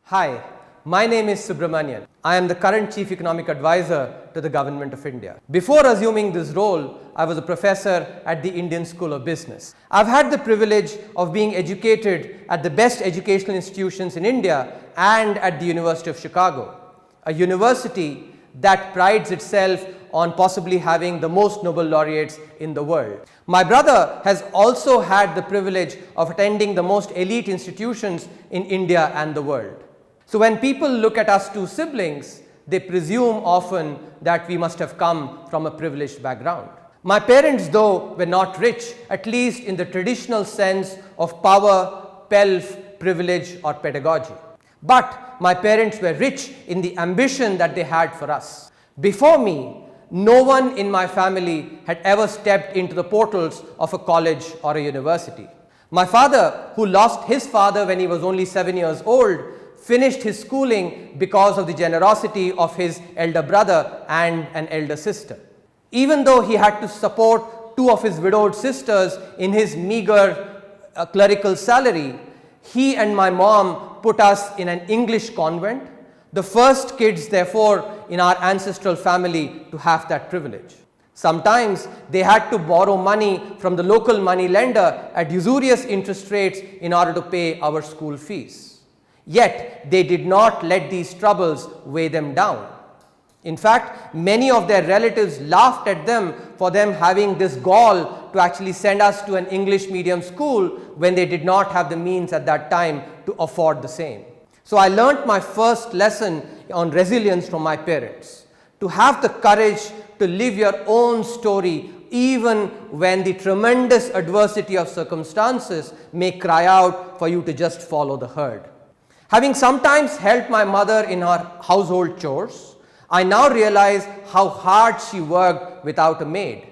Hi, my name is Subramanian. I am the current Chief Economic Advisor to the Government of India. Before assuming this role, I was a professor at the Indian School of Business. I've had the privilege of being educated at the best educational institutions in India and at the University of Chicago, a university that prides itself on possibly having the most Nobel laureates in the world. My brother has also had the privilege of attending the most elite institutions in India and the world. So when people look at us two siblings, they presume often that we must have come from a privileged background. My parents, though, were not rich, at least in the traditional sense of power, pelf, privilege or pedagogy. But my parents were rich in the ambition that they had for us. Before me, no one in my family had ever stepped into the portals of a college or a university. My father, who lost his father when he was only 7 years old, finished his schooling because of the generosity of his elder brother and an elder sister. Even though he had to support two of his widowed sisters in his meager clerical salary, he and my mom put us in an English convent, the first kids therefore in our ancestral family to have that privilege. Sometimes they had to borrow money from the local money lender at usurious interest rates in order to pay our school fees. Yet they did not let these troubles weigh them down. In fact, many of their relatives laughed at them for them having this gall to actually send us to an English medium school when they did not have the means at that time to afford the same. So I learnt my first lesson on resilience from my parents, to have the courage to live your own story even when the tremendous adversity of circumstances may cry out for you to just follow the herd. Having sometimes helped my mother in her household chores, I now realize how hard she worked without a maid.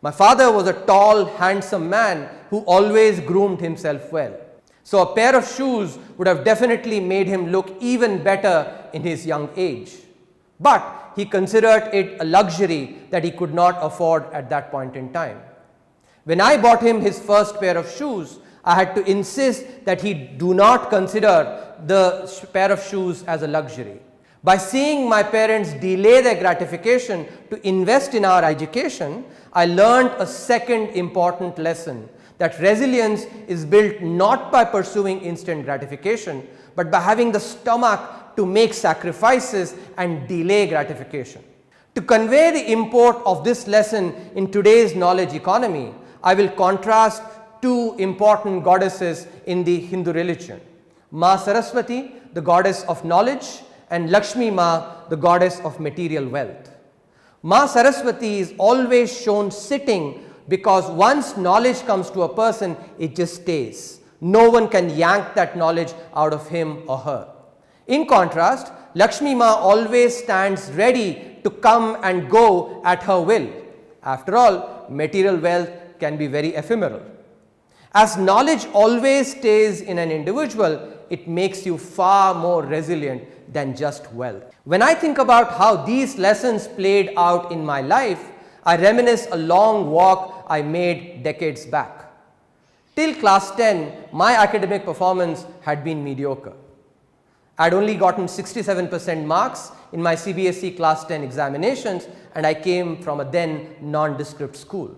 My father was a tall, handsome man who always groomed himself well. So a pair of shoes would have definitely made him look even better in his young age. But he considered it a luxury that he could not afford at that point in time. When I bought him his first pair of shoes, I had to insist that he do not consider the pair of shoes as a luxury. By seeing my parents delay their gratification to invest in our education, I learned a second important lesson, that resilience is built not by pursuing instant gratification, but by having the stomach to make sacrifices and delay gratification. To convey the import of this lesson in today's knowledge economy, I will contrast two important goddesses in the Hindu religion. Ma Saraswati, the goddess of knowledge, and Lakshmi Ma, the goddess of material wealth. Ma Saraswati is always shown sitting because once knowledge comes to a person, it just stays. No one can yank that knowledge out of him or her. In contrast, Lakshmi Ma always stands ready to come and go at her will. After all, material wealth can be very ephemeral. As knowledge always stays in an individual, it makes you far more resilient than just wealth. When I think about how these lessons played out in my life, I reminisce a long walk I made decades back. Till class 10, my academic performance had been mediocre. I had only gotten 67% marks in my CBSE class 10 examinations, and I came from a then nondescript school.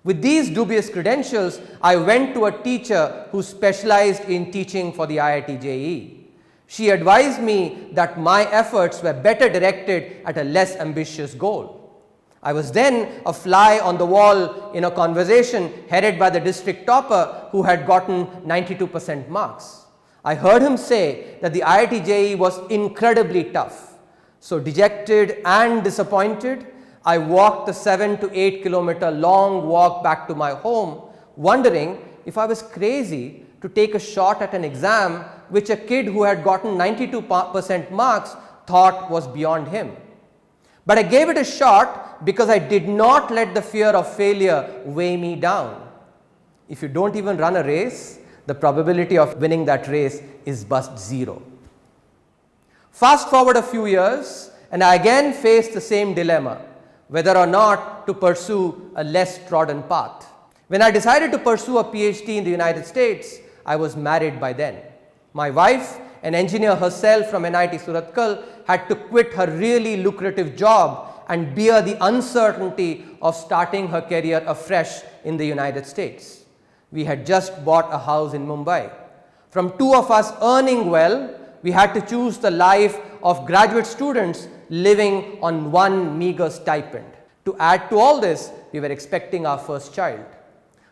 With these dubious credentials, I went to a teacher who specialized in teaching for the IIT JEE. She advised me that my efforts were better directed at a less ambitious goal. I was then a fly on the wall in a conversation headed by the district topper who had gotten 92% marks. I heard him say that the IIT JEE was incredibly tough. So dejected and disappointed, I walked the 7 to 8 kilometer long walk back to my home, wondering if I was crazy to take a shot at an exam which a kid who had gotten 92% marks thought was beyond him. But I gave it a shot because I did not let the fear of failure weigh me down. If you don't even run a race, the probability of winning that race is but zero. Fast forward a few years, and I again faced the same dilemma, whether or not to pursue a less trodden path. When I decided to pursue a PhD in the United States, I was married by then. My wife, an engineer herself from NIT Surathkal, had to quit her really lucrative job and bear the uncertainty of starting her career afresh in the United States. We had just bought a house in Mumbai. From two of us earning well, we had to choose the life of graduate students living on one meager stipend. To add to all this, we were expecting our first child.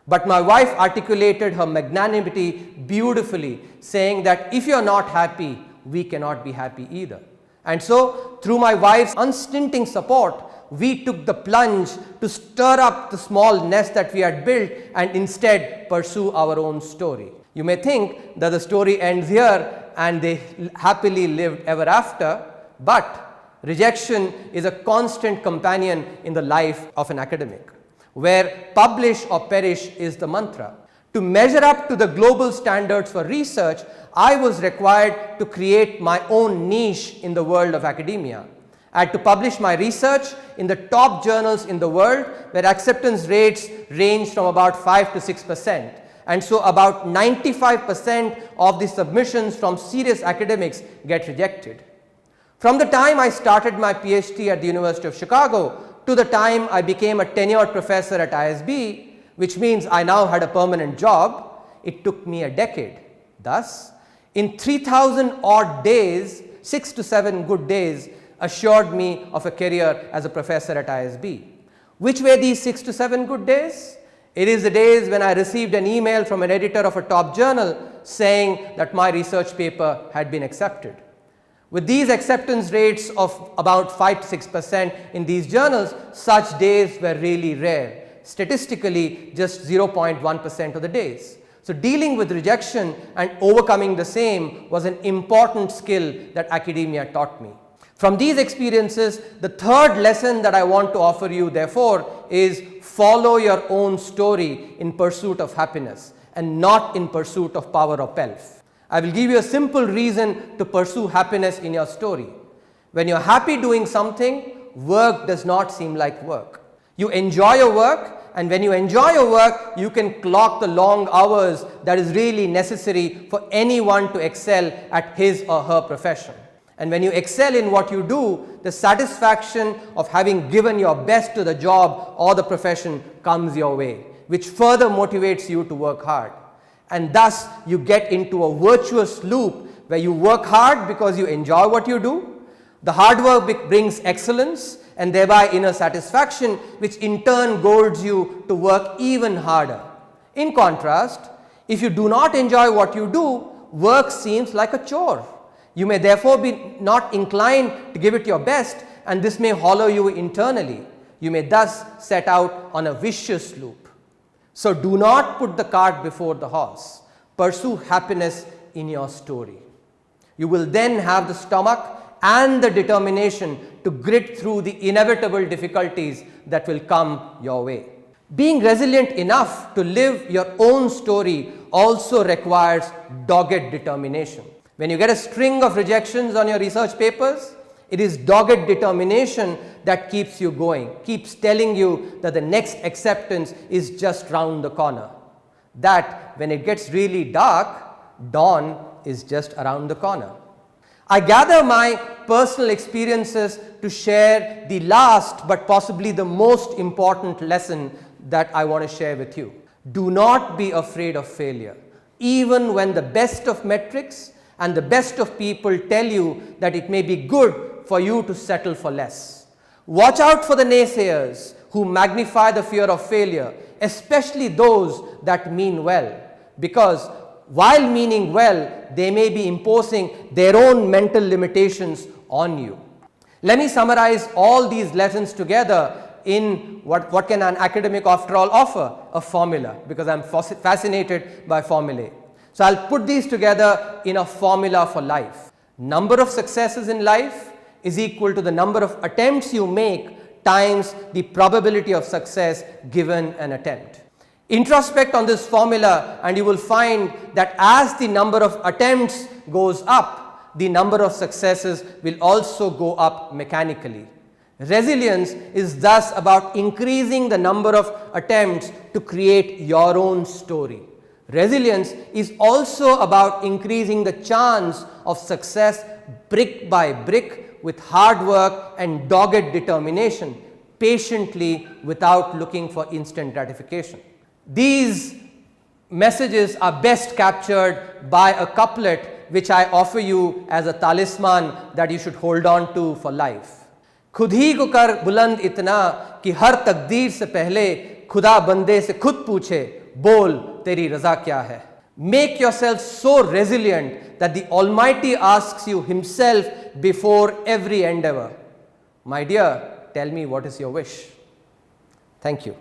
But my wife articulated her magnanimity beautifully, saying that if you're not happy, we cannot be happy either. And so, through my wife's unstinting support, we took the plunge to stir up the small nest that we had built and instead pursue our own story. You may think that the story ends here and they happily lived ever after, but rejection is a constant companion in the life of an academic, where publish or perish is the mantra. To measure up to the global standards for research, I was required to create my own niche in the world of academia. I had to publish my research in the top journals in the world, where acceptance rates range from about 5 to 6%. And so about 95% of the submissions from serious academics get rejected. From the time I started my PhD at the University of Chicago to the time I became a tenured professor at ISB, which means I now had a permanent job, it took me a decade. Thus, in 3,000 odd days, 6 to 7 good days assured me of a career as a professor at ISB. Which were these 6 to 7 good days? It is the days when I received an email from an editor of a top journal saying that my research paper had been accepted. With these acceptance rates of about 5 to 6% in these journals, such days were really rare. Statistically, just 0.1% of the days. So dealing with rejection and overcoming the same was an important skill that academia taught me. From these experiences, the third lesson that I want to offer you, therefore, is follow your own story in pursuit of happiness and not in pursuit of power or pelf. I will give you a simple reason to pursue happiness in your story. When you're happy doing something, work does not seem like work. You enjoy your work, and when you enjoy your work, you can clock the long hours that is really necessary for anyone to excel at his or her profession. And when you excel in what you do, the satisfaction of having given your best to the job or the profession comes your way, which further motivates you to work hard. And thus, you get into a virtuous loop where you work hard because you enjoy what you do. The hard work brings excellence and thereby inner satisfaction, which in turn goads you to work even harder. In contrast, if you do not enjoy what you do, work seems like a chore. You may therefore be not inclined to give it your best, and this may hollow you internally. You may thus set out on a vicious loop. So do not put the cart before the horse. Pursue happiness in your story. You will then have the stomach and the determination to grit through the inevitable difficulties that will come your way. Being resilient enough to live your own story also requires dogged determination. When you get a string of rejections on your research papers, it is dogged determination that keeps you going, keeps telling you that the next acceptance is just round the corner. That when it gets really dark, dawn is just around the corner. I gather my personal experiences to share the last but possibly the most important lesson that I want to share with you. Do not be afraid of failure, even when the best of metrics and the best of people tell you that it may be good for you to settle for less. Watch out for the naysayers who magnify the fear of failure, especially those that mean well, because while meaning well, they may be imposing their own mental limitations on you. Let me summarize all these lessons together in what can an academic after all offer? A formula, because I'm fascinated by formulae. So I'll put these together in a formula for life. Number of successes in life is equal to the number of attempts you make times the probability of success given an attempt. Introspect on this formula and you will find that as the number of attempts goes up, the number of successes will also go up mechanically. Resilience is thus about increasing the number of attempts to create your own story. Resilience is also about increasing the chance of success brick by brick with hard work and dogged determination, patiently without looking for instant gratification. These messages are best captured by a couplet which I offer you as a talisman that you should hold on to for life. खुद ही को कर बुलंद इतना कि हर तकदीर से पहले खुदा बंदे से खुद पूछे बोल तेरी रजा क्या है. Make yourself so resilient that the Almighty asks you Himself before every endeavor. My dear, tell me what is your wish. Thank you.